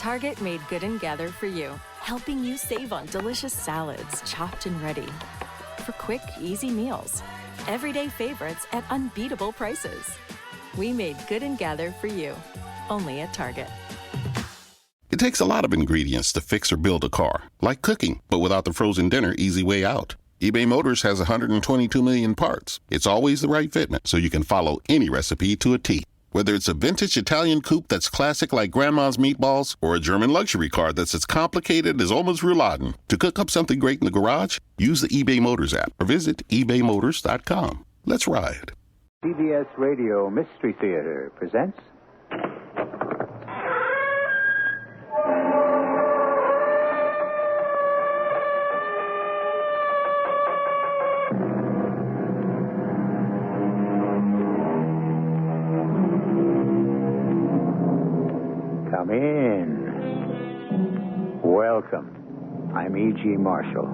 Target made Good and Gather for you, helping you save on delicious salads, chopped and ready. For quick, easy meals. Everyday favorites at unbeatable prices. We made Good and Gather for you, only at Target. It takes a lot of ingredients to fix or build a car, like cooking, but without the frozen dinner easy way out. eBay Motors has 122 million parts. It's always the right fitment, so you can follow any recipe to a T. Whether it's a vintage Italian coupe that's classic like Grandma's meatballs or a German luxury car that's as complicated as Oma's rouladen, to cook up something great in the garage, use the eBay Motors app or visit ebaymotors.com. Let's ride. CBS Radio Mystery Theater presents... Come in. Welcome. I'm E.G. Marshall.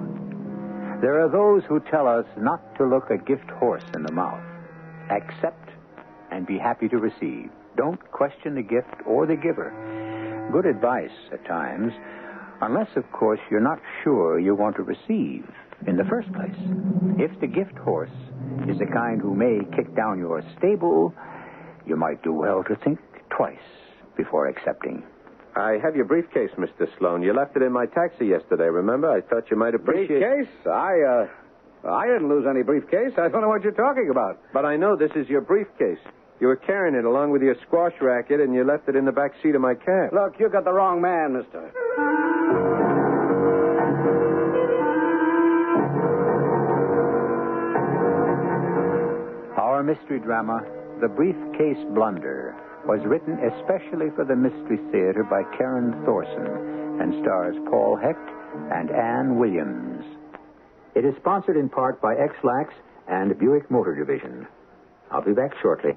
There are those who tell us not to look a gift horse in the mouth. Accept and be happy to receive. Don't question the gift or the giver. Good advice at times, unless, of course, you're not sure you want to receive in the first place. If the gift horse is the kind who may kick down your stable, you might do well to think twice before accepting. I have your briefcase, Mr. Sloan. You left it in my taxi yesterday, remember? I thought you might appreciate... Briefcase? I didn't lose any briefcase. I don't know what you're talking about. But I know this is your briefcase. You were carrying it along with your squash racket, and you left it in the back seat of my cab. Look, you got the wrong man, mister. Our mystery drama, The Briefcase Blunder, was written especially for the Mystery Theater by Karen Thorson and stars Paul Hecht and Ann Williams. It is sponsored in part by X-Lax and Buick Motor Division. I'll be back shortly.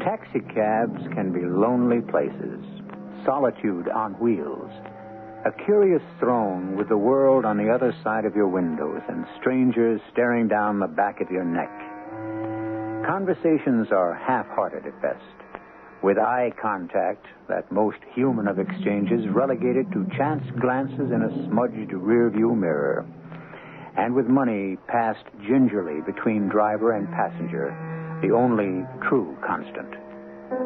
Taxicabs can be lonely places. Solitude on wheels. A curious throne with the world on the other side of your windows and strangers staring down the back of your neck. Conversations are half-hearted at best, with eye contact, that most human of exchanges, relegated to chance glances in a smudged rearview mirror, and with money passed gingerly between driver and passenger, the only true constant.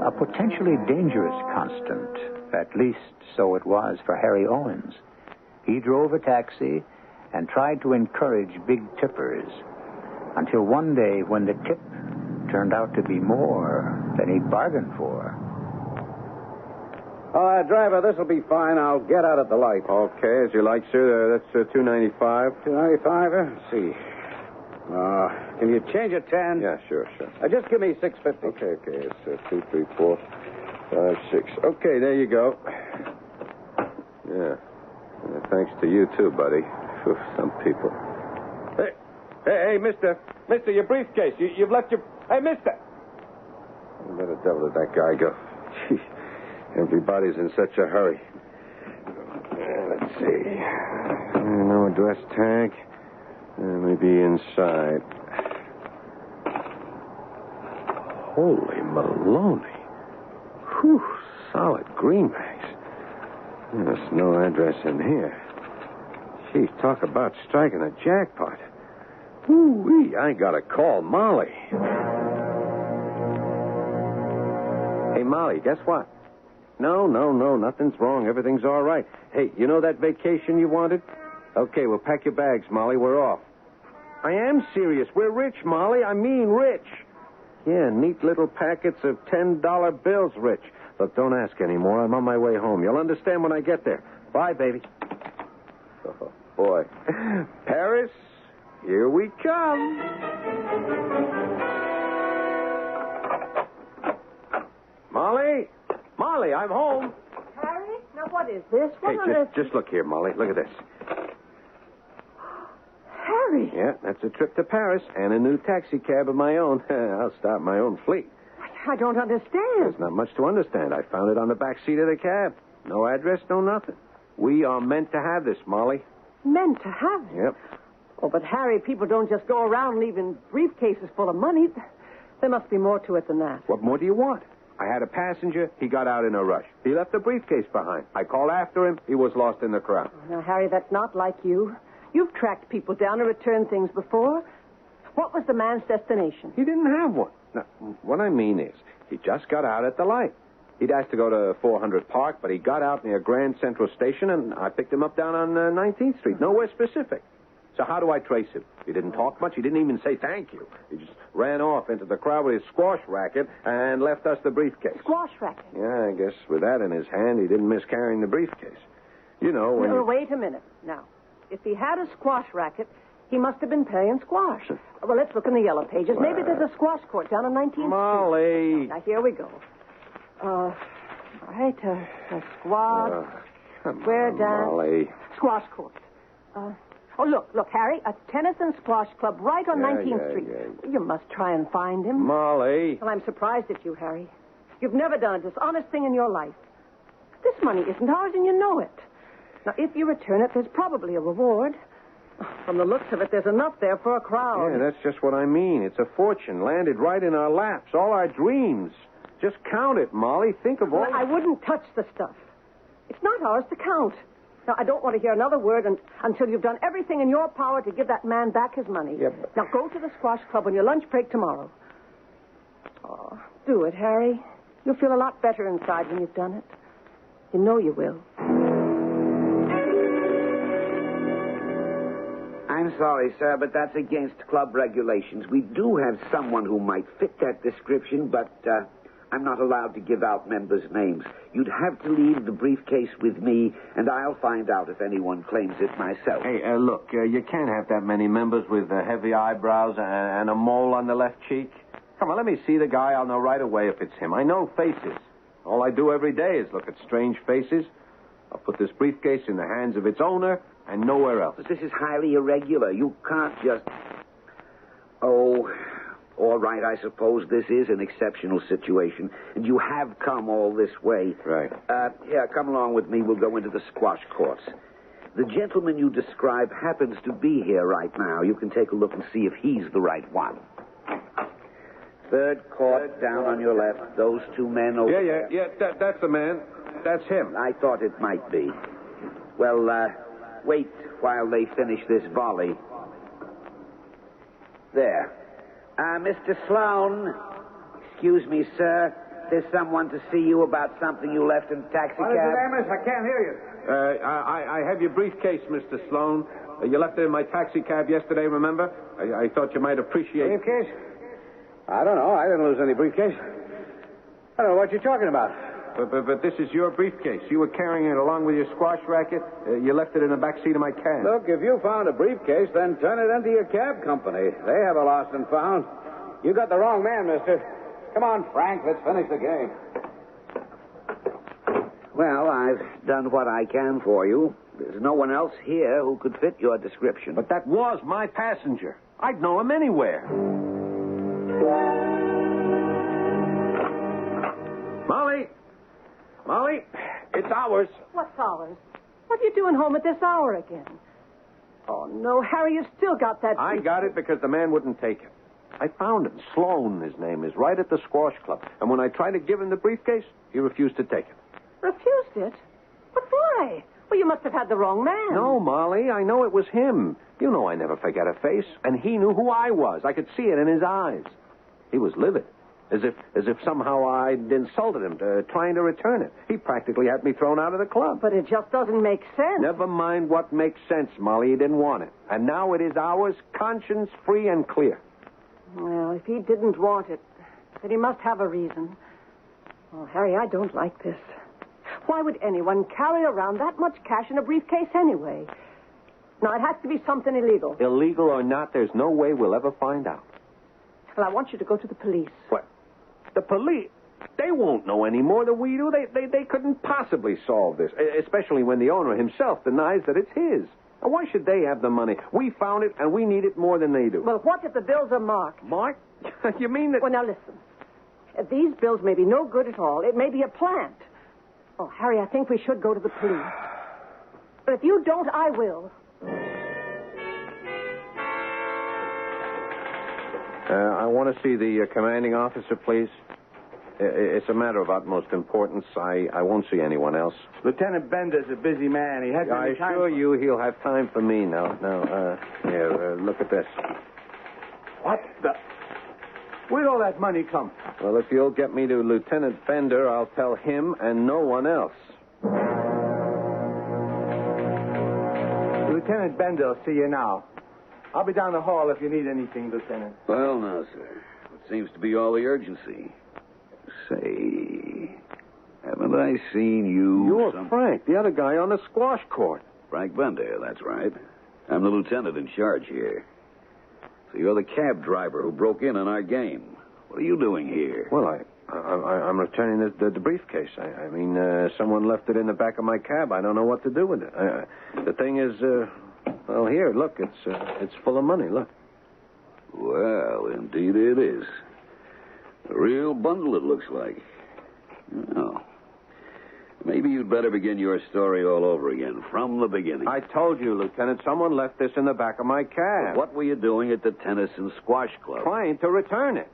A potentially dangerous constant. At least so it was for Harry Owens. He drove a taxi and tried to encourage big tippers until one day when the tip turned out to be more than he'd bargained for. Driver, this'll be fine. I'll get out at the light. Okay, as you like, sir. That's $2.95. $2.95? Let's see. Can you change it 10? Yeah, sure. Just give me $6.50. Okay. It's 2, 3, 4, 5, 6. Okay, there you go. Yeah. Thanks to you, too, buddy. Whew, some people. Hey, mister. Mister, your briefcase. You've left your... Hey, mister! Where the devil did that guy go? Gee, everybody's in such a hurry. Let's see. No address tag. Maybe inside. Holy Maloney. Whew, solid greenbacks. There's no address in here. Gee, talk about striking a jackpot. Ooh-wee, I gotta call Molly. Hey, Molly, guess what? No, nothing's wrong. Everything's all right. Hey, you know that vacation you wanted? Okay, well, pack your bags, Molly. We're off. I am serious. We're rich, Molly. I mean rich. Yeah, neat little packets of $10 bills, rich. Look, don't ask anymore. I'm on my way home. You'll understand when I get there. Bye, baby. Oh, boy. Paris, here we come. Molly, I'm home. Harry? Now, what is this? Hey, just look here, Molly. Look at this. Harry! Yeah, that's a trip to Paris and a new taxi cab of my own. I'll start my own fleet. I don't understand. There's not much to understand. I found it on the back seat of the cab. No address, no nothing. We are meant to have this, Molly. Meant to have it? Yep. Oh, but Harry, people don't just go around leaving briefcases full of money. There must be more to it than that. What more do you want? I had a passenger. He got out in a rush. He left the briefcase behind. I called after him. He was lost in the crowd. Now, Harry, that's not like you. You've tracked people down and returned things before. What was the man's destination? He didn't have one. Now, what I mean is, he just got out at the light. He'd asked to go to 400 Park, but he got out near Grand Central Station, and I picked him up down on 19th Street. Nowhere specific. So how do I trace him? He didn't talk much. He didn't even say thank you. He just ran off into the crowd with his squash racket and left us the briefcase. Squash racket? Yeah, I guess with that in his hand, he didn't miss carrying the briefcase. You know, when No, you... wait a minute. Now, if he had a squash racket, he must have been playing squash. Well, let's look in the yellow pages. Maybe there's a squash court down on 19th Street. Molly. Now, here we go. Right, a squash. Square dance. Molly. Squash court. Look, Harry, a tennis and squash club right on 19th Street. Yeah. You must try and find him. Molly. Well, I'm surprised at you, Harry. You've never done a dishonest thing in your life. This money isn't ours, and you know it. Now, if you return it, there's probably a reward. From the looks of it, there's enough there for a crowd. Yeah, that's just what I mean. It's a fortune landed right in our laps, all our dreams. Just count it, Molly. Think of all... Well, I wouldn't touch the stuff. It's not ours to count. Now, I don't want to hear another word until you've done everything in your power to give that man back his money. Yeah, but... Now, go to the squash club on your lunch break tomorrow. Oh, do it, Harry. You'll feel a lot better inside when you've done it. You know you will. I'm sorry, sir, but that's against club regulations. We do have someone who might fit that description, but I'm not allowed to give out members' names. You'd have to leave the briefcase with me, and I'll find out if anyone claims it myself. Hey, look, you can't have that many members with heavy eyebrows and a mole on the left cheek. Come on, let me see the guy. I'll know right away if it's him. I know faces. All I do every day is look at strange faces. I'll put this briefcase in the hands of its owner and nowhere else. But this is highly irregular. You can't just... Oh, all right, I suppose this is an exceptional situation, and you have come all this way. Right. Yeah, come along with me. We'll go into the squash courts. The gentleman you describe happens to be here right now. You can take a look and see if he's the right one. Third court, down on your left. Those two men over there. Yeah, that's the man. That's him. I thought it might be. Well, wait while they finish this volley. There. Mr. Sloan. Excuse me, sir. There's someone to see you about something you left in the taxi What is cab. it, Amos? I can't hear you. I have your briefcase, Mr. Sloan. You left it in my taxi cab yesterday, remember? I thought you might appreciate... Briefcase? I don't know. I didn't lose any briefcase. I don't know what you're talking about. But this is your briefcase. You were carrying it along with your squash racket. You left it in the back seat of my cab. Look, if you found a briefcase, then turn it into your cab company. They have a lost and found. You got the wrong man, mister. Come on, Frank. Let's finish the game. Well, I've done what I can for you. There's no one else here who could fit your description. But that was my passenger. I'd know him anywhere. Molly, it's ours. What's ours? What are you doing home at this hour again? Oh, no, Harry, you've still got that... I got it because the man wouldn't take it. I found him. Sloan, his name is, right at the squash club. And when I tried to give him the briefcase, he refused to take it. Refused it? But why? Well, you must have had the wrong man. No, Molly, I know it was him. You know I never forget a face. And he knew who I was. I could see it in his eyes. He was livid. As if somehow I'd insulted him, trying to return it. He practically had me thrown out of the club. But it just doesn't make sense. Never mind what makes sense, Molly. He didn't want it. And now it is ours, conscience-free and clear. Well, if he didn't want it, then he must have a reason. Oh, Harry, I don't like this. Why would anyone carry around that much cash in a briefcase anyway? Now, it has to be something illegal. Illegal or not, there's no way we'll ever find out. Well, I want you to go to the police. What? The police? They won't know any more than we do. They couldn't possibly solve this, especially when the owner himself denies that it's his. Now, why should they have the money? We found it, and we need it more than they do. Well, what if the bills are marked? Mark? You mean that... Well, now, listen. These bills may be no good at all. It may be a plant. Oh, Harry, I think we should go to the police. But if you don't, I will. I want to see the commanding officer, please. It's a matter of utmost importance. I won't see anyone else. Lieutenant Bender's a busy man. He hasn't I any time assure you he'll have time for me now. Here, look at this. What the... Where'd all that money come from? Well, if you'll get me to Lieutenant Bender, I'll tell him and no one else. Lieutenant Bender will see you now. I'll be down the hall if you need anything, Lieutenant. Well, now, sir. What seems to be all the urgency? Say, haven't I seen you... You're Frank, the other guy on the squash court. Frank Bender, that's right. I'm the lieutenant in charge here. So you're the cab driver who broke in on our game. What are you doing here? Well, I'm returning the briefcase. I mean, someone left it in the back of my cab. I don't know what to do with it. The thing is, well, here, look, it's full of money. Look. Well, indeed it is. A real bundle, it looks like. Well, maybe you'd better begin your story all over again, from the beginning. I told you, Lieutenant, someone left this in the back of my cab. But what were you doing at the tennis and squash club? Trying to return it.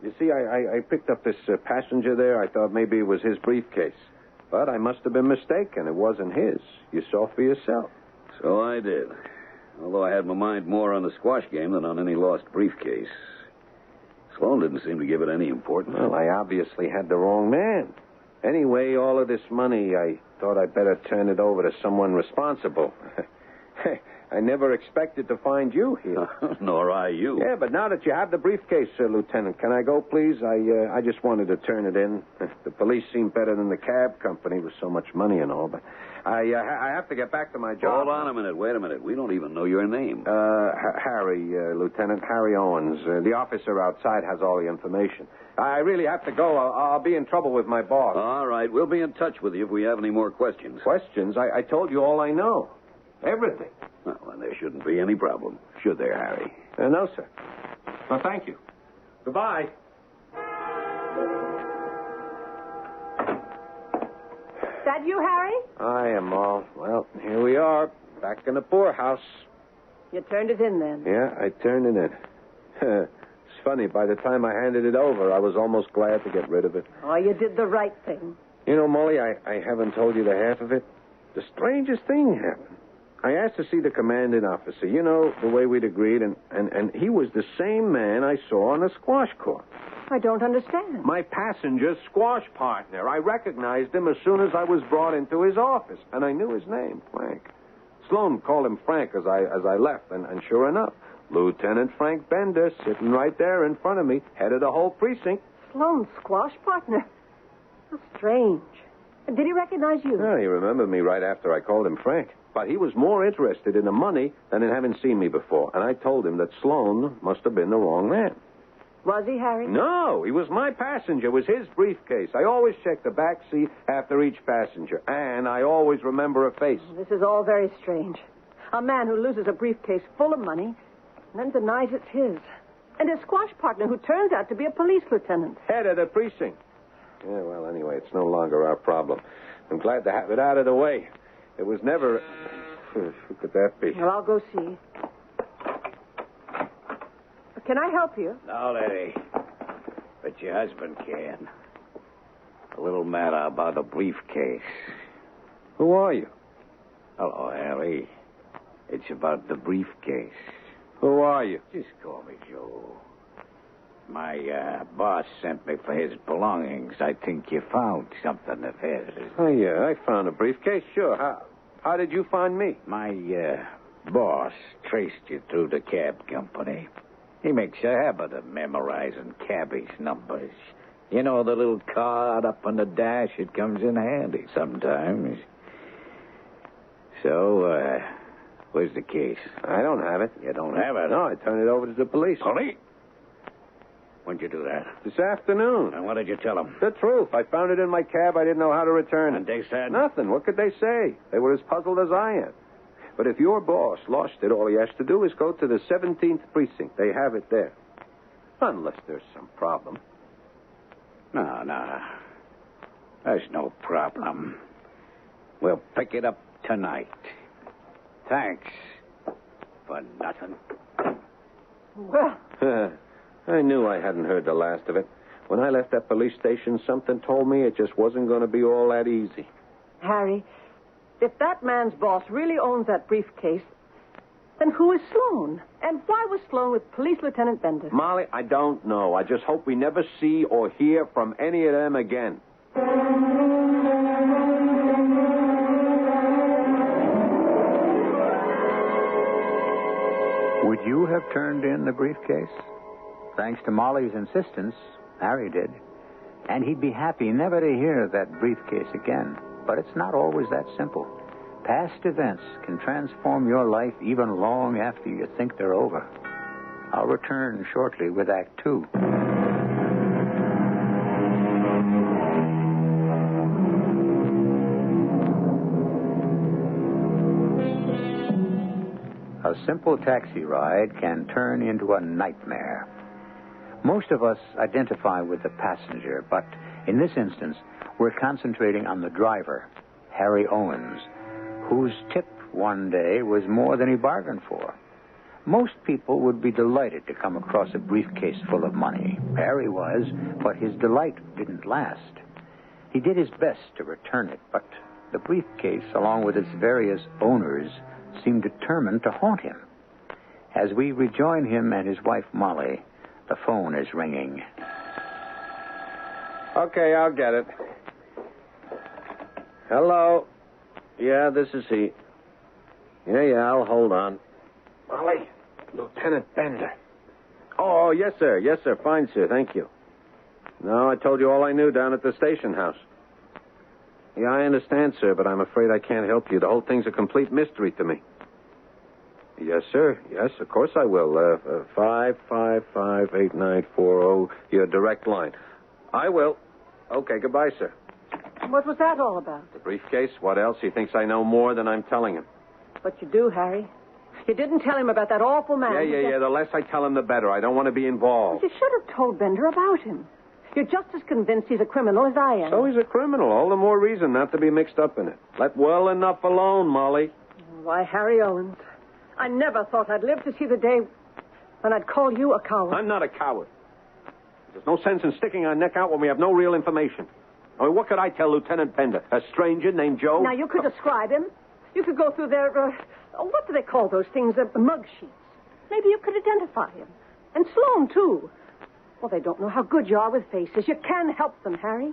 You see, I picked up this passenger there. I thought maybe it was his briefcase. But I must have been mistaken. It wasn't his. You saw for yourself. So I did. Although I had my mind more on the squash game than on any lost briefcase. Sloan didn't seem to give it any importance. Well, I obviously had the wrong man. Anyway, all of this money, I thought I'd better turn it over to someone responsible. I never expected to find you here. Nor I you. Yeah, but now that you have the briefcase, Lieutenant, can I go, please? I just wanted to turn it in. The police seem better than the cab company with so much money and all, but I have to get back to my job. Hold on a minute. Wait a minute. We don't even know your name. Harry, Lieutenant Harry Owens. The officer outside has all the information. I really have to go. I'll be in trouble with my boss. All right. We'll be in touch with you if we have any more questions. Questions? I told you all I know. Everything. Well, then there shouldn't be any problem, should there, Harry? No, sir. Well, thank you. Goodbye. That you, Harry? I am all. Well, here we are, back in the poorhouse. You turned it in then? Yeah, I turned it in. It's funny, by the time I handed it over, I was almost glad to get rid of it. Oh, you did the right thing. You know, Molly, I haven't told you the half of it. The strangest thing happened. I asked to see the commanding officer, you know, the way we'd agreed, and he was the same man I saw on the squash court. I don't understand. My passenger's squash partner. I recognized him as soon as I was brought into his office, and I knew his name, Frank. Sloan called him Frank as I left, and sure enough, Lieutenant Frank Bender, sitting right there in front of me, head of the whole precinct. Sloan's squash partner? How strange. Did he recognize you? Yeah, he remembered me right after I called him Frank. But he was more interested in the money than in having seen me before. And I told him that Sloan must have been the wrong man. Was he, Harry? No, he was my passenger. It was his briefcase. I always check the back seat after each passenger. And I always remember a face. This is all very strange. A man who loses a briefcase full of money and then denies it's his. And his squash partner who turns out to be a police lieutenant. Head of the precinct. Yeah, well, anyway, it's no longer our problem. I'm glad to have it out of the way. It was never... Who could that be? Well, I'll go see. Can I help you? No, lady. But your husband can. A little matter about a briefcase. Who are you? Hello, Harry. It's about the briefcase. Who are you? Just call me Joe. My boss sent me for his belongings. I think you found something of his. Oh, yeah, I found a briefcase, sure. How did you find me? My boss traced you through the cab company. He makes a habit of memorizing cabbies' numbers. You know, the little card up on the dash, it comes in handy sometimes. So, where's the case? I don't have it. You don't have it? No, I turned it over to the police. Police? When'd you do that? This afternoon. And what did you tell them? The truth. I found it in my cab. I didn't know how to return it. And they said? Nothing. What could they say? They were as puzzled as I am. But if your boss lost it, all he has to do is go to the 17th precinct. They have it there. Unless there's some problem. No. There's no problem. We'll pick it up tonight. Thanks for nothing. Well... I knew I hadn't heard the last of it. When I left that police station, something told me it just wasn't going to be all that easy. Harry, if that man's boss really owns that briefcase, then who is Sloan? And why was Sloan with Police Lieutenant Bender? Molly, I don't know. I just hope we never see or hear from any of them again. Would you have turned in the briefcase? Thanks to Molly's insistence, Harry did. And he'd be happy never to hear that briefcase again. But it's not always that simple. Past events can transform your life even long after you think they're over. I'll return shortly with Act 2. A simple taxi ride can turn into a nightmare. Most of us identify with the passenger, but in this instance, we're concentrating on the driver, Harry Owens, whose tip one day was more than he bargained for. Most people would be delighted to come across a briefcase full of money. Harry was, but his delight didn't last. He did his best to return it, but the briefcase, along with its various owners, seemed determined to haunt him. As we rejoin him and his wife, Molly, the phone is ringing. Okay, I'll get it. Hello. Yeah, this is he. Yeah, I'll hold on. Molly, Lieutenant Bender. Oh, yes, sir. Yes, sir. Fine, sir. Thank you. No, I told you all I knew down at the station house. Yeah, I understand, sir, but I'm afraid I can't help you. The whole thing's a complete mystery to me. Yes, sir. Yes, of course I will. 555-8940, your direct line. I will. Okay, goodbye, sir. What was that all about? The briefcase? What else? He thinks I know more than I'm telling him. But you do, Harry. You didn't tell him about that awful man. Yeah. The less I tell him, the better. I don't want to be involved. But you should have told Bender about him. You're just as convinced he's a criminal as I am. So he's a criminal. All the more reason not to be mixed up in it. Let well enough alone, Molly. Why, Harry Owens, I never thought I'd live to see the day when I'd call you a coward. I'm not a coward. There's no sense in sticking our neck out when we have no real information. I mean, what could I tell Lieutenant Bender? A stranger named Joe? Now, you could describe him. You could go through their, what do they call those things? Mug sheets. Maybe you could identify him. And Sloan, too. Well, they don't know how good you are with faces. You can help them, Harry.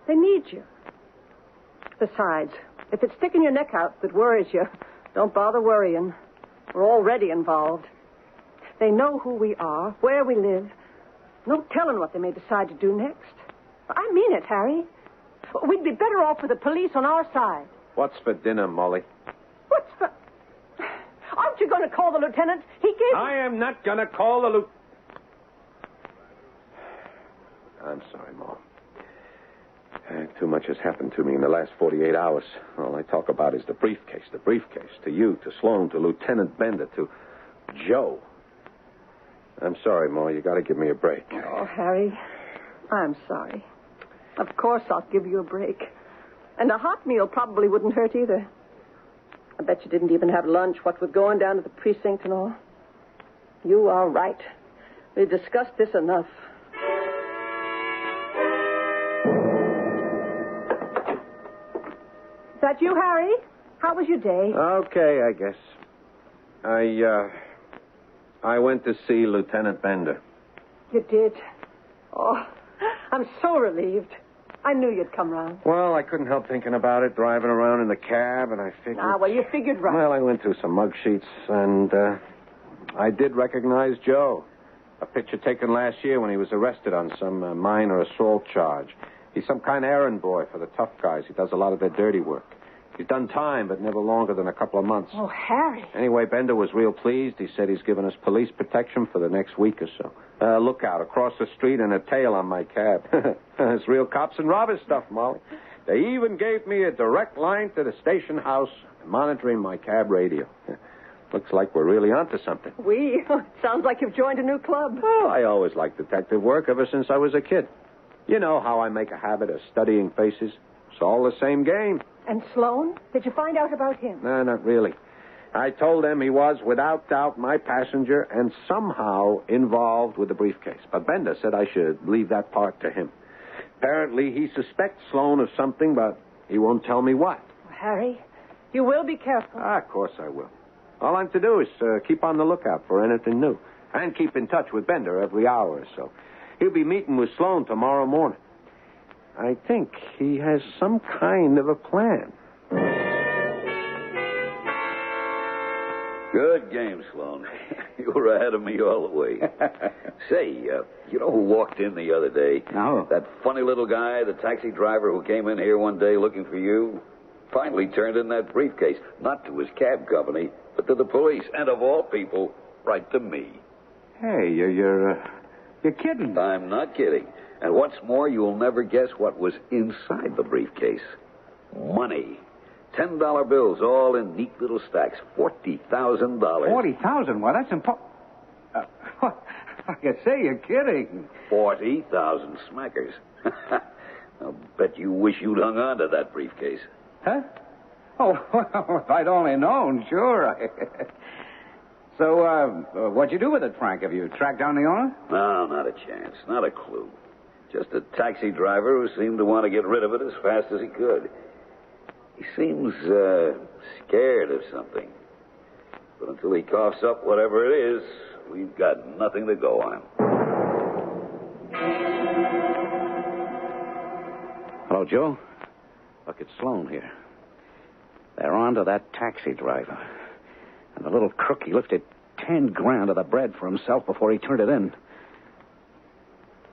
They need you. Besides, if it's sticking your neck out that worries you, don't bother worrying. We're already involved. They know who we are, where we live. No telling what they may decide to do next. I mean it, Harry. We'd be better off with the police on our side. What's for dinner, Molly? What's for... Aren't you going to call the lieutenant? He gave... I am not going to call the lieutenant. I'm sorry, Mom. Too much has happened to me in the last 48 hours. All I talk about is the briefcase. The briefcase. To you, to Sloan, to Lieutenant Bender, to Joe. I'm sorry, Ma. You got to give me a break. Oh, Harry, I'm sorry. Of course I'll give you a break. And a hot meal probably wouldn't hurt either. I bet you didn't even have lunch, what with going down to the precinct and all. You are right. We've discussed this enough. Is that you, Harry? How was your day? Okay, I guess. I went to see Lieutenant Bender. You did? Oh, I'm so relieved. I knew you'd come round. Well, I couldn't help thinking about it, driving around in the cab, and I figured... Well, you figured right. Well, I went through some mug sheets, and I did recognize Joe. A picture taken last year when he was arrested on some minor assault charge. He's some kind of errand boy for the tough guys. He does a lot of their dirty work. He's done time, but never longer than a couple of months. Oh, Harry. Anyway, Bender was real pleased. He said he's given us police protection for the next week or so. Look out, across the street and a tail on my cab. It's real cops and robbers stuff, Molly. They even gave me a direct line to the station house, monitoring my cab radio. Looks like we're really onto something. It sounds like you've joined a new club. Well, I always liked detective work ever since I was a kid. You know how I make a habit of studying faces. It's all the same game. And Sloan? Did you find out about him? No, not really. I told them he was, without doubt, my passenger and somehow involved with the briefcase. But Bender said I should leave that part to him. Apparently, he suspects Sloan of something, but he won't tell me what. Harry, you will be careful. Of course I will. All I'm to do is keep on the lookout for anything new. And keep in touch with Bender every hour or so. He'll be meeting with Sloan tomorrow morning. I think he has some kind of a plan. Good game, Sloan. You were ahead of me all the way. Say, you know who walked in the other day? No. That funny little guy, the taxi driver who came in here one day looking for you? Finally turned in that briefcase. Not to his cab company, but to the police. And of all people, right to me. Hey, you're kidding. I'm not kidding. And what's more, you'll never guess what was inside the briefcase. Money. $10 bills, all in neat little stacks. $40,000. 40,000? Well, that's impossible. I can say you're kidding. 40,000 smackers. I'll bet you wish you'd hung on to that briefcase. Huh? Oh, well, if I'd only known, sure. So, what'd you do with it, Frank? Have you tracked down the owner? No, not a chance. Not a clue. Just a taxi driver who seemed to want to get rid of it as fast as he could. He seems scared of something. But until he coughs up whatever it is, we've got nothing to go on. Hello, Joe. Look, it's Sloan here. They're on to that taxi driver. And the little crook, he lifted 10 grand of the bread for himself before he turned it in.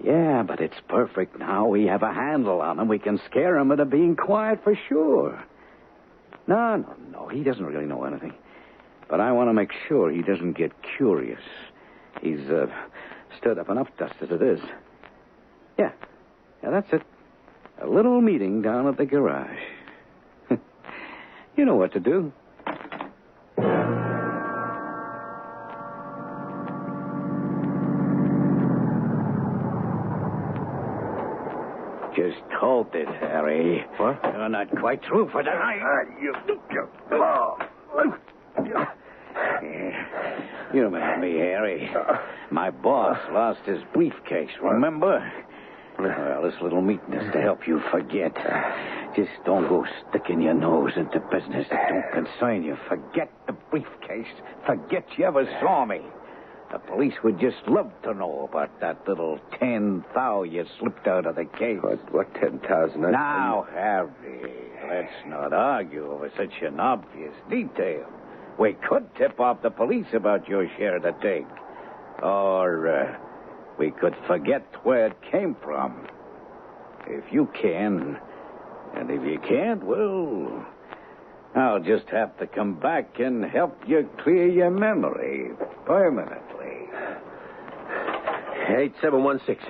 Yeah, but it's perfect now. We have a handle on him. We can scare him into being quiet for sure. No. He doesn't really know anything. But I want to make sure he doesn't get curious. He's stirred up enough dust as it is. Yeah, that's it. A little meeting down at the garage. You know what to do. Just hold it, Harry. What? You're not quite through for tonight. You remember me, Harry. My boss lost his briefcase, remember? Well, this little meeting is to help you forget. Just don't go sticking your nose into business that don't concern you. Forget the briefcase. Forget you ever saw me. The police would just love to know about that little 10,000 you slipped out of the case. What 10,000? Now, Harry, let's not argue over such an obvious detail. We could tip off the police about your share of the take. Or we could forget where it came from. If you can, and if you can't, well, I'll just have to come back and help you clear your memory permanently. 8716.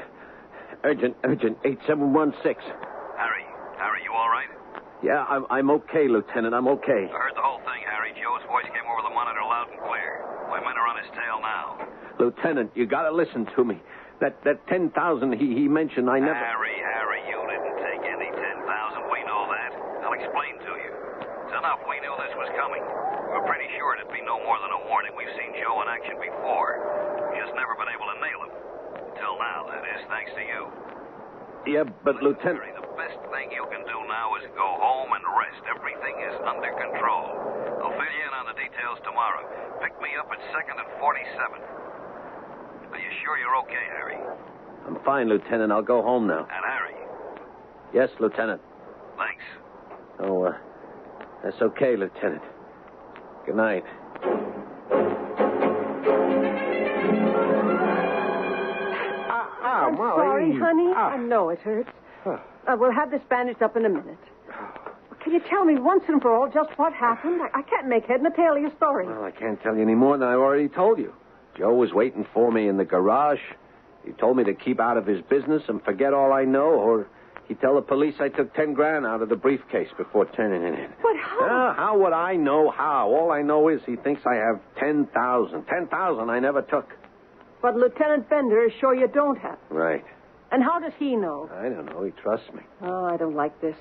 Urgent, 8716. Harry, you all right? Yeah, I'm okay, Lieutenant. I'm okay. I heard the whole thing, Harry. Joe's voice came over the monitor loud and clear. My men are on his tail now. Lieutenant, you gotta listen to me. That 10,000 he mentioned, I never... Harry, you didn't take any 10,000. We know that. I'll explain to you. It's enough. We knew this was coming. We were pretty sure it'd be no more than a warning. We've seen Joe in action before. We've just never been able to nail him. Until now, that is, thanks to you. Yeah, but Lieutenant... Harry, the best thing you can do now is go home and rest. Everything is under control. I'll fill you in on the details tomorrow. Pick me up at 2nd and 47th. Are you sure you're okay, Harry? I'm fine, Lieutenant. I'll go home now. And Harry? Yes, Lieutenant. Thanks. Oh, that's okay, Lieutenant. Good night. I'm Molly. sorry, honey. I know it hurts. We'll have this bandaged up in a minute. Can you tell me once and for all just what happened? I can't make head and tail of your story. Well, I can't tell you any more than I already told you. Joe was waiting for me in the garage. He told me to keep out of his business and forget all I know, or he'd tell the police I took 10 grand out of the briefcase before turning it in. But how? How would I know how? All I know is he thinks I have 10,000. 10,000 I never took. But Lieutenant Bender is sure you don't have. Right. And how does he know? I don't know. He trusts me. Oh, I don't like this.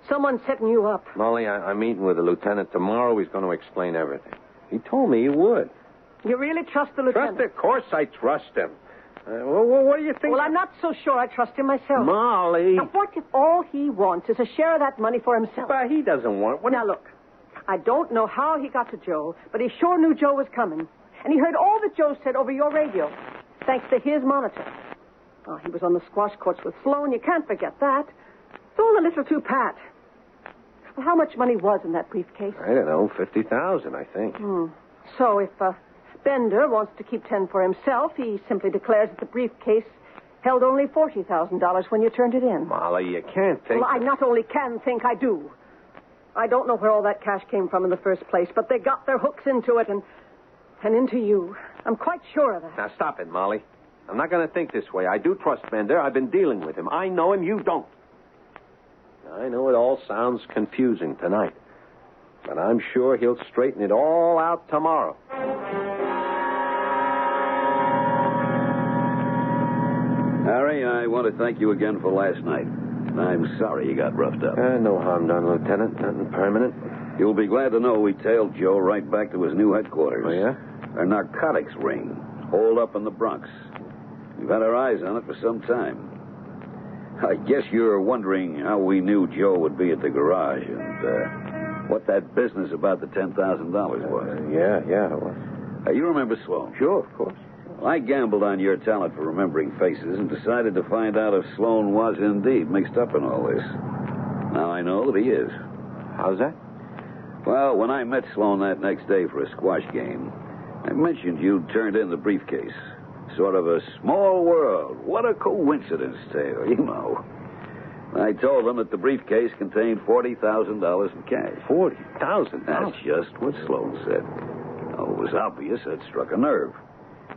Someone's setting you up. Molly, I'm meeting with the lieutenant tomorrow. He's going to explain everything. He told me you would. You really trust the lieutenant? Trust? Of course I trust him. What do you think? Well, I'm not so sure I trust him myself. Molly. Now, what if all he wants is a share of that money for himself? But he doesn't want... Now, look, I don't know how he got to Joe, but he sure knew Joe was coming. And he heard all that Joe said over your radio, thanks to his monitor. Oh, he was on the squash courts with Sloan. You can't forget that. It's all a little too pat. Well, how much money was in that briefcase? I don't know, $50,000, I think. So if Bender wants to keep 10 for himself, he simply declares that the briefcase held only $40,000 when you turned it in. Molly, you can't think... Well, I not only can think, I do. I don't know where all that cash came from in the first place, but they got their hooks into it and into you. I'm quite sure of that. Now, stop it, Molly. I'm not going to think this way. I do trust Bender. I've been dealing with him. I know him. You don't. I know it all sounds confusing tonight, but I'm sure he'll straighten it all out tomorrow. Harry, I want to thank you again for last night. I'm sorry you got roughed up. No harm done, Lieutenant. Nothing permanent. You'll be glad to know we tailed Joe right back to his new headquarters. Oh, yeah? Our narcotics ring, holed up in the Bronx. We've had our eyes on it for some time. I guess you're wondering how we knew Joe would be at the garage and what that business about the $10,000 was. Yeah, it was. You remember Sloan? Sure, of course. Well, I gambled on your talent for remembering faces and decided to find out if Sloan was indeed mixed up in all this. Now I know that he is. How's that? Well, when I met Sloan that next day for a squash game, I mentioned you'd turned in the briefcase. Sort of a small world. What a coincidence tale, you know. I told them that the briefcase contained $40,000 in cash. $40,000? That's just what Sloan said. Oh, it was obvious that struck a nerve.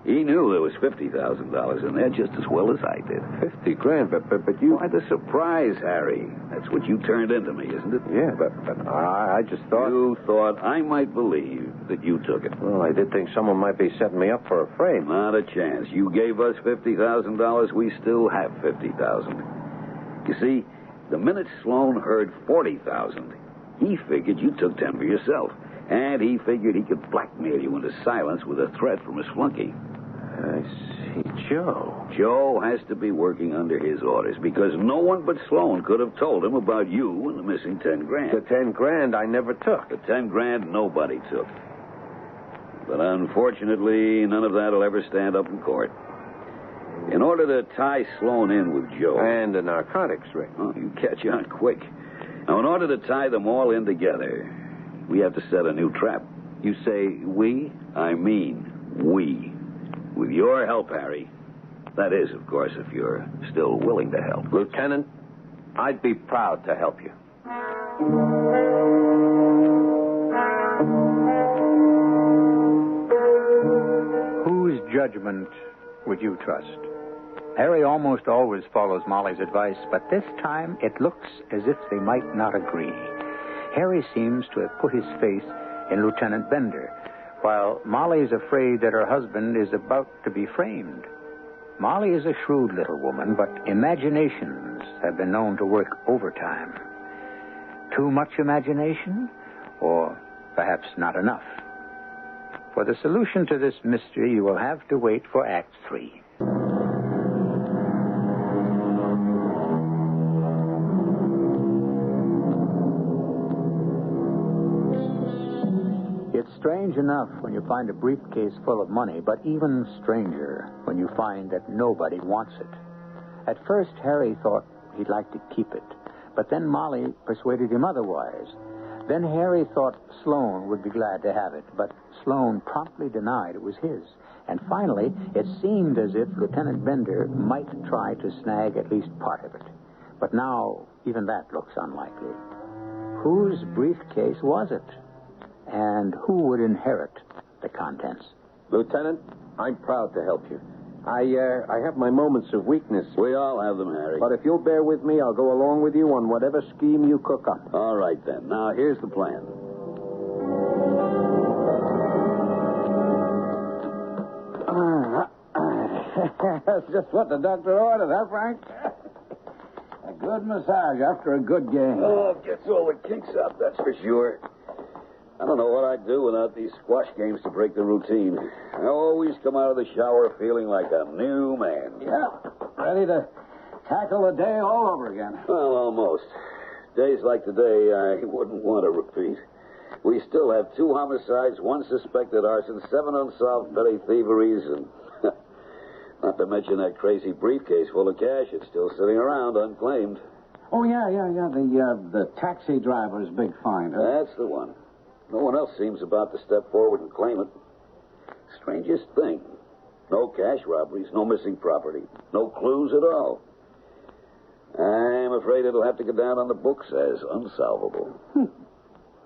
He knew there was $50,000 in there just as well as I did. $50,000, but you... Why the surprise, Harry? That's what you turned into me, isn't it? Yeah, but I just thought... You thought I might believe that you took it. Well, I did think someone might be setting me up for a frame. Not a chance. You gave us $50,000, we still have $50,000. You see, the minute Sloan heard $40,000, he figured you took 10 for yourself. And he figured he could blackmail you into silence with a threat from his flunky. I see. Joe. Joe has to be working under his orders because no one but Sloan could have told him about you and the missing $10,000. The $10,000 I never took. The $10,000 nobody took. But unfortunately, none of that will ever stand up in court. In order to tie Sloan in with Joe... And the narcotics ring. Oh, you catch on quick. Now, in order to tie them all in together, we have to set a new trap. You say we? I mean we. With your help, Harry. That is, of course, if you're still willing to help. Lieutenant, I'd be proud to help you. Whose judgment would you trust? Harry almost always follows Molly's advice, but this time it looks as if they might not agree. Harry seems to have put his faith in Lieutenant Bender, while Molly is afraid that her husband is about to be framed. Molly is a shrewd little woman, but imaginations have been known to work overtime. Too much imagination, or perhaps not enough? For the solution to this mystery, you will have to wait for Act 3. It's strange enough when you find a briefcase full of money, but even stranger when you find that nobody wants it. At first, Harry thought he'd like to keep it, but then Molly persuaded him otherwise. Then Harry thought Sloan would be glad to have it, but Sloan promptly denied it was his. And finally, it seemed as if Lieutenant Bender might try to snag at least part of it. But now, even that looks unlikely. Whose briefcase was it? And who would inherit the contents? Lieutenant, I'm proud to help you. I have my moments of weakness. We all have them, Harry. But if you'll bear with me, I'll go along with you on whatever scheme you cook up. All right, then. Now, here's the plan. That's just what the doctor ordered, huh, Frank? A good massage after a good game. Oh, gets all the kinks out, that's for sure. I don't know what I'd do without these squash games to break the routine. I always come out of the shower feeling like a new man. Yeah, ready to tackle the day all over again. Well, almost. Days like today, I wouldn't want to repeat. We still have 2 homicides, 1 suspected arson, 7 unsolved petty thieveries, and not to mention that crazy briefcase full of cash. It's still sitting around unclaimed. Oh, yeah. The taxi driver's big find. Huh? That's the one. No one else seems about to step forward and claim it. Strangest thing. No cash robberies, no missing property, no clues at all. I'm afraid it'll have to go down on the books as unsolvable.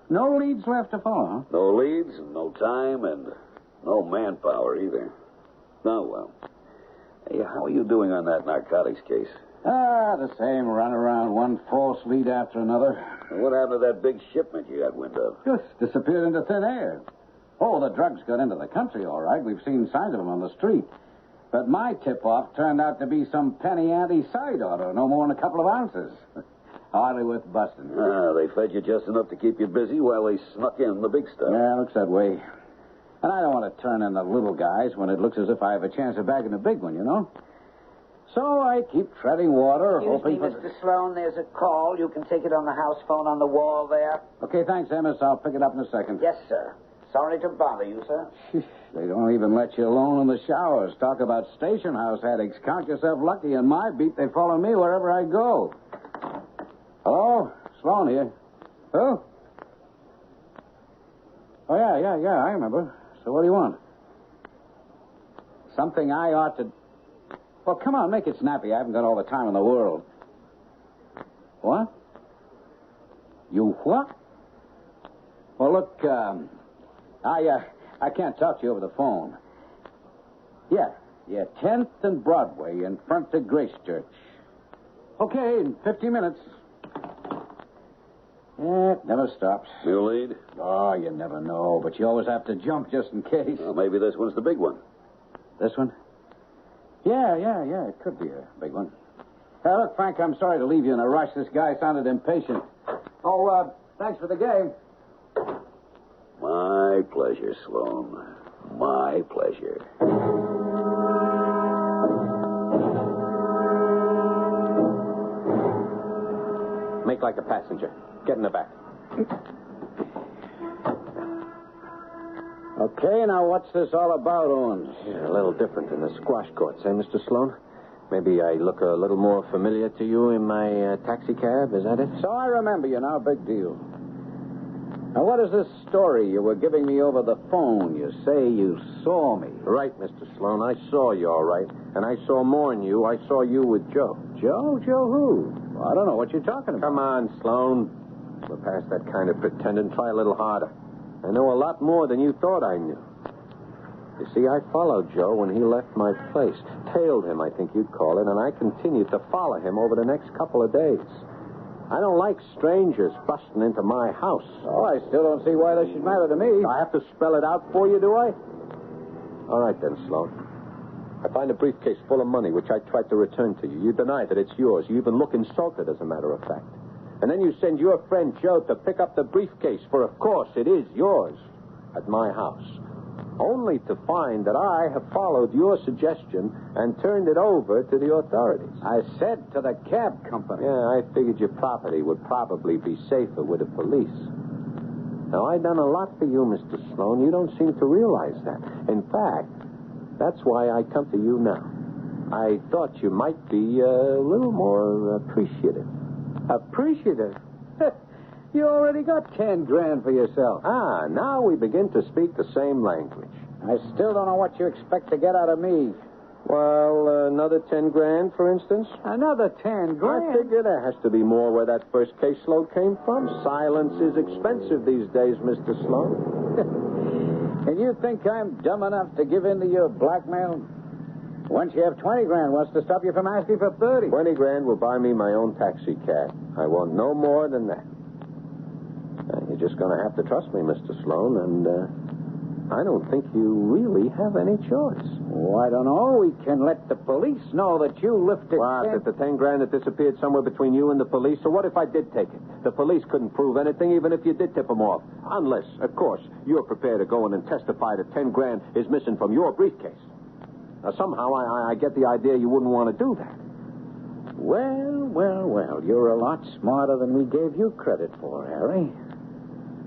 No leads left to follow, huh? No leads, and no time, and no manpower either. Oh, well. Hey, how are you doing on that narcotics case? The same run around, one false lead after another. What happened to that big shipment you got wind of? Just disappeared into thin air. Oh, the drugs got into the country, all right. We've seen signs of them on the street. But my tip-off turned out to be some penny ante side order, no more than a couple of ounces. Hardly worth busting. They fed you just enough to keep you busy while they snuck in the big stuff. Yeah, looks that way. And I don't want to turn in the little guys when it looks as if I have a chance of bagging the big one, you know? So I keep treading water, Excuse hoping me, for... Mr. Sloan, there's a call. You can take it on the house phone on the wall there. Okay, thanks, Amos. I'll pick it up in a second. Yes, sir. Sorry to bother you, sir. They don't even let you alone in the showers. Talk about station house addicts. Count yourself lucky. In my beat, they follow me wherever I go. Hello? Sloan here. Who? Oh, yeah, I remember. So what do you want? Something I ought to... Well, come on, make it snappy. I haven't got all the time in the world. What? You what? Well, look, I can't talk to you over the phone. Yeah, 10th and Broadway in front of Grace Church. Okay, in 50 minutes. Yeah, it never stops. New lead? Oh, you never know, but you always have to jump just in case. Well, maybe this one's the big one. This one? Yeah, it could be a big one. Look, Frank, I'm sorry to leave you in a rush. This guy sounded impatient. Oh, thanks for the game. My pleasure, Sloan. My pleasure. Make like a passenger. Get in the back. Okay, now what's this all about, Owens? Yeah, a little different in the squash courts, eh, Mr. Sloan? Maybe I look a little more familiar to you in my taxi cab, is that it? So I remember you now, big deal. Now, what is this story you were giving me over the phone? You say you saw me. Right, Mr. Sloan, I saw you all right. And I saw more than you. I saw you with Joe. Joe? Joe who? Well, I don't know what you're talking about. Come on, Sloan. We're past that kind of pretending. Try a little harder. I know a lot more than you thought I knew. You see, I followed Joe when he left my place. Tailed him, I think you'd call it, and I continued to follow him over the next couple of days. I don't like strangers busting into my house. Oh, I still don't see why they should matter to me. I have to spell it out for you, do I? All right, then, Sloan. I find a briefcase full of money, which I tried to return to you. You deny that it's yours. You even look insulted, as a matter of fact. And then you send your friend Joe to pick up the briefcase, for of course it is yours, at my house. Only to find that I have followed your suggestion and turned it over to the authorities. I said to the cab company. Yeah, I figured your property would probably be safer with the police. Now, I've done a lot for you, Mr. Sloan. You don't seem to realize that. In fact, that's why I come to you now. I thought you might be a little more appreciative. Appreciative? You already got 10 grand for yourself. Ah, now we begin to speak the same language. I still don't know what you expect to get out of me. Well, another 10 grand, for instance? Another 10 grand? I figure there has to be more where that first caseload came from. Silence is expensive these days, Mr. Sloan. And you think I'm dumb enough to give in to your blackmail? Once you have 20 grand, what's to stop you from asking for 30? 20 grand will buy me my own taxi cab. I want no more than that. You're just going to have to trust me, Mr. Sloan, and I don't think you really have any choice. Oh, I don't know. We can let the police know that you lifted... What, that the 10 grand that disappeared somewhere between you and the police? So what if I did take it? The police couldn't prove anything, even if you did tip them off. Unless, of course, you're prepared to go in and testify that 10 grand is missing from your briefcase. Now, somehow, I get the idea you wouldn't want to do that. Well. You're a lot smarter than we gave you credit for, Harry.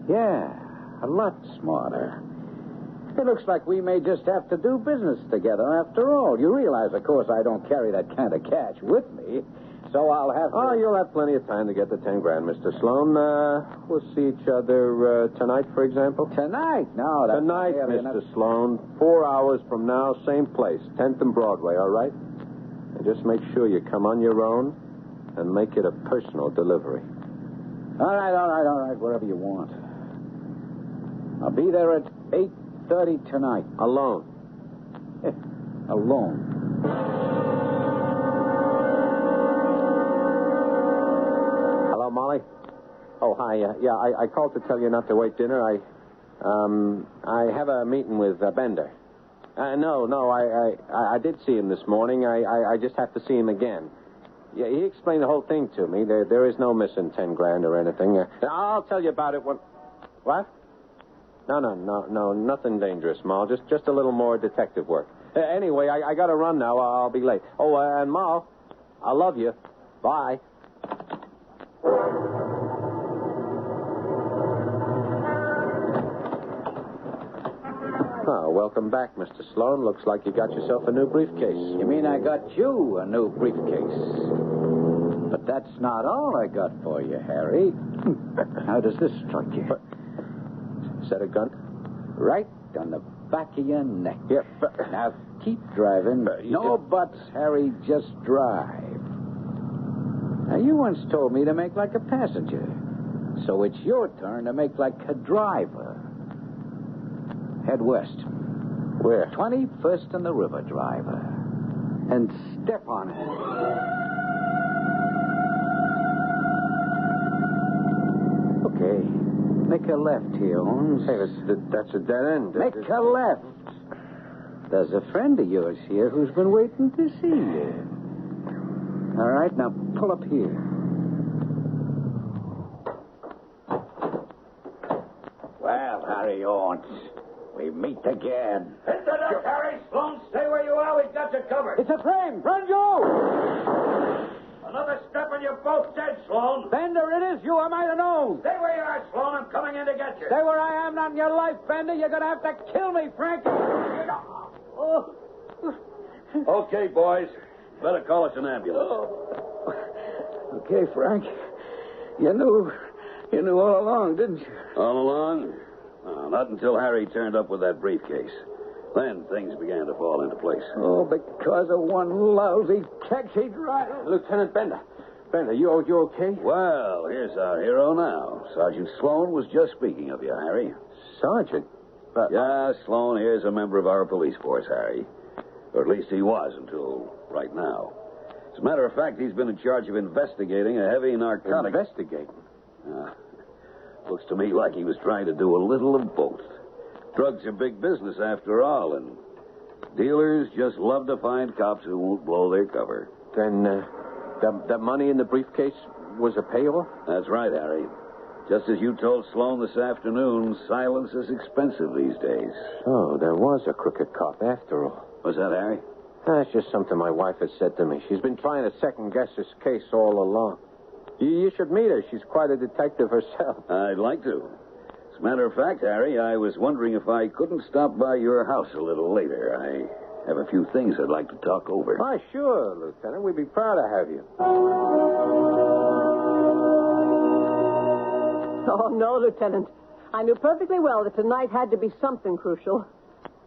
Yeah, a lot smarter. It looks like we may just have to do business together after all. You realize, of course, I don't carry that kind of cash with me, so I'll have to... Oh, you'll have plenty of time to get the 10 grand, Mr. Sloan. We'll see each other tonight, for example. Tonight? No, that's... Tonight, Mr. Sloan. 4 hours from now, same place, 10th and Broadway, all right? And just make sure you come on your own and make it a personal delivery. All right, wherever you want. I'll be there at 8:30 tonight. Alone? Alone. Hello, Molly? Oh, hi. I called to tell you not to wait dinner. I have a meeting with Bender. No, I did see him this morning. I just have to see him again. Yeah, he explained the whole thing to me. There is no missing 10 grand or anything. I'll tell you about it when... What? No, nothing dangerous, Mal. Just a little more detective work. Anyway, I got to run now. I'll be late. Oh, and Mal, I love you. Bye. Oh, welcome back, Mr. Sloan. Looks like you got yourself a new briefcase. You mean I got you a new briefcase? But that's not all I got for you, Harry. How does this strike you? Is that a gun? Right on the back of your neck. Yep. Now, keep driving. No buts, Harry. Just drive. Now, you once told me to make like a passenger. So it's your turn to make like a driver. Head west. Where? 21st and the River, driver. And step on it. Okay. Make a left here, Holmes. Hey, that's a dead end. Make a left. There's a friend of yours here who's been waiting to see you. All right, now pull up here. Well, Harry Owens, we meet again. Hit the deck, Harry. Sloan, stay where you are. We've got you covered. It's a train. Run, you! Another step and you're both dead, Sloan. Bender, it is you. I might have known. Stay where you are, Sloan. I'm coming in to get you. Stay where I am, not in your life, Bender. You're going to have to kill me, Frank. Oh. Okay, boys. Better call us an ambulance. Okay, Frank. You knew all along, didn't you? All along? No, not until Harry turned up with that briefcase. Then things began to fall into place. Oh, because of one lousy taxi driver. Lieutenant Bender. Bender, you okay? Well, here's our hero now. Sergeant Sloan was just speaking of you, Harry. Sergeant? Yeah, Sloan here's a member of our police force, Harry. Or at least he was until right now. As a matter of fact, he's been in charge of investigating a heavy narcotic... Investigating? Looks to me like he was trying to do a little of both. Drugs are big business, after all, and dealers just love to find cops who won't blow their cover. Then, that money in the briefcase was a payoff? That's right, Harry. Just as you told Sloan this afternoon, silence is expensive these days. Oh, there was a crooked cop after all. What's that, Harry? That's just something my wife has said to me. She's been trying to second-guess this case all along. You should meet her. She's quite a detective herself. I'd like to. As a matter of fact, Harry, I was wondering if I couldn't stop by your house a little later. I have a few things I'd like to talk over. Why, sure, Lieutenant. We'd be proud to have you. Oh, no, Lieutenant. I knew perfectly well that tonight had to be something crucial.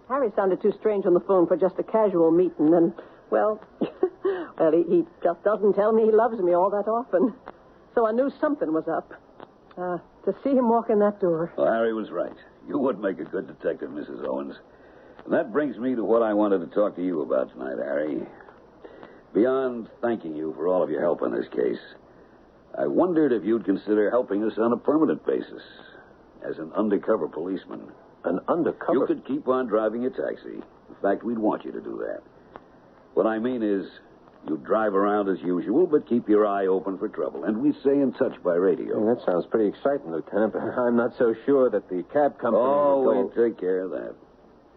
Harry sounded too strange on the phone for just a casual meeting, and, well, he just doesn't tell me he loves me all that often. So I knew something was up. To see him walk in that door. Well, Harry was right. You would make a good detective, Mrs. Owens. And that brings me to what I wanted to talk to you about tonight, Harry. Beyond thanking you for all of your help in this case, I wondered if you'd consider helping us on a permanent basis as an undercover policeman. An undercover? You could keep on driving your taxi, In fact, we'd want you to do that. What I mean is, you drive around as usual, but keep your eye open for trouble. And we stay in touch by radio. That sounds pretty exciting, Lieutenant, but I'm not so sure that the cab company... Oh, will we'll take care of that.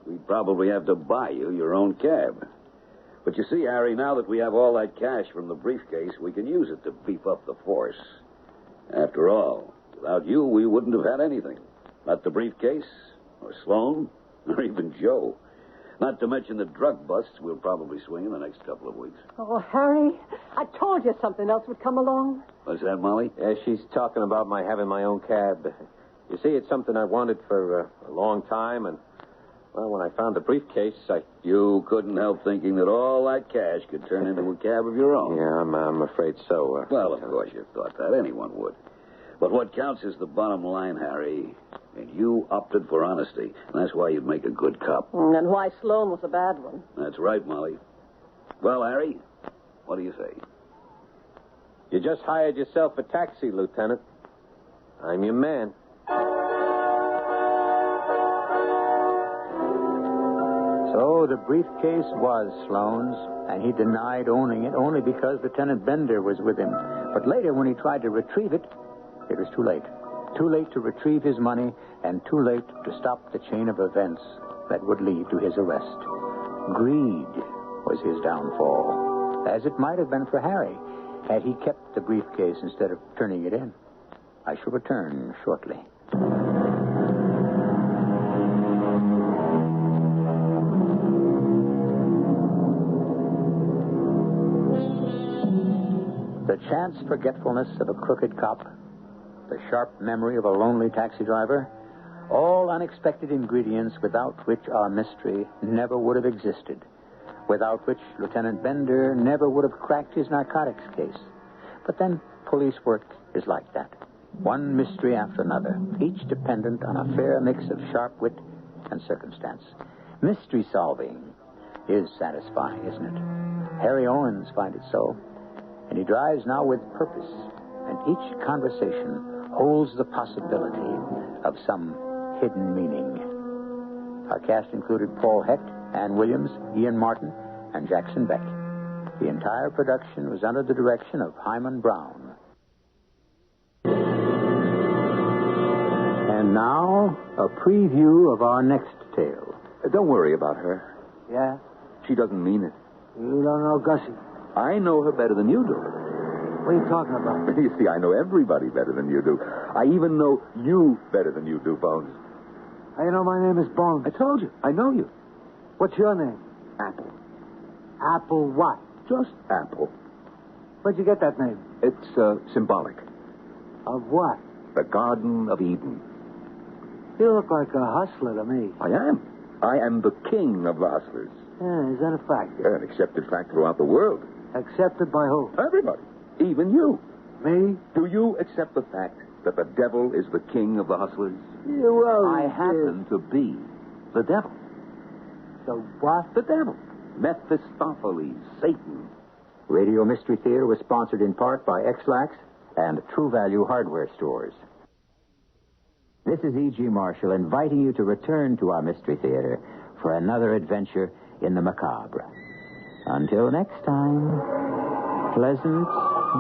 We'd probably have to buy you your own cab. But you see, Harry, now that we have all that cash from the briefcase, we can use it to beef up the force. After all, without you, we wouldn't have had anything. Not the briefcase, or Sloan, or even Joe. Not to mention the drug busts we'll probably swing in the next couple of weeks. Oh, Harry, I told you something else would come along. What's that, Molly? Yeah, she's talking about my having my own cab. You see, it's something I wanted for a long time, and, well, when I found the briefcase, You couldn't help thinking that all that cash could turn into a cab of your own. Yeah, I'm afraid so. Well, of course you thought that. Anyone would. But what counts is the bottom line, Harry. And you opted for honesty. And that's why you'd make a good cop. And why Sloan was a bad one. That's right, Molly. Well, Harry, what do you say? You just hired yourself a taxi, Lieutenant. I'm your man. So the briefcase was Sloan's, and he denied owning it only because Lieutenant Bender was with him. But later, when he tried to retrieve it, it was too late. Too late to retrieve his money, and too late to stop the chain of events that would lead to his arrest. Greed was his downfall, as it might have been for Harry, had he kept the briefcase instead of turning it in. I shall return shortly. The chance forgetfulness of a crooked cop, the sharp memory of a lonely taxi driver, all unexpected ingredients without which our mystery never would have existed, without which Lieutenant Bender never would have cracked his narcotics case. But then police work is like that. One mystery after another, each dependent on a fair mix of sharp wit and circumstance. Mystery solving is satisfying, isn't it? Harry Owens finds it so. And he drives now with purpose, and each conversation holds the possibility of some hidden meaning. Our cast included Paul Hecht, Ann Williams, Ian Martin, and Jackson Beck. The entire production was under the direction of Hyman Brown. And now, a preview of our next tale. Don't worry about her. Yeah? She doesn't mean it. You don't know Gussie. I know her better than you do. What are you talking about? You see, I know everybody better than you do. I even know you better than you do, Bones. How you know my name is Bones? I told you. I know you. What's your name? Apple. Apple what? Just Apple. Where'd you get that name? It's symbolic. Of what? The Garden of Eden. You look like a hustler to me. I am. I am the king of the hustlers. Yeah, is that a fact? Yeah, an accepted fact throughout the world. Accepted by who? Everybody. Even you. Me? Do you accept the fact that the devil is the king of the hustlers? Yeah, well, I happen to be the devil. The what? The devil. Mephistopheles, Satan. Radio Mystery Theater was sponsored in part by X-Lax and True Value Hardware Stores. This is E.G. Marshall inviting you to return to our Mystery Theater for another adventure in the macabre. Until next time, pleasant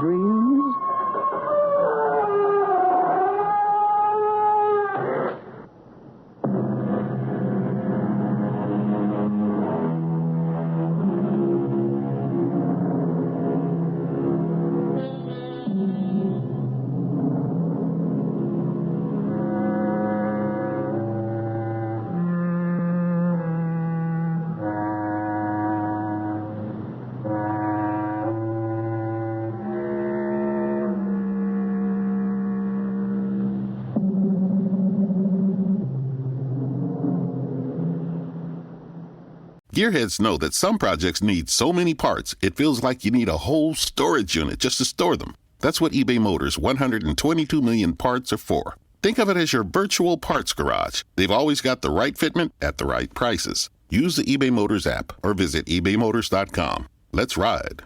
dreams. Gearheads know that some projects need so many parts, it feels like you need a whole storage unit just to store them. That's what eBay Motors' 122 million parts are for. Think of it as your virtual parts garage. They've always got the right fitment at the right prices. Use the eBay Motors app or visit ebaymotors.com. Let's ride.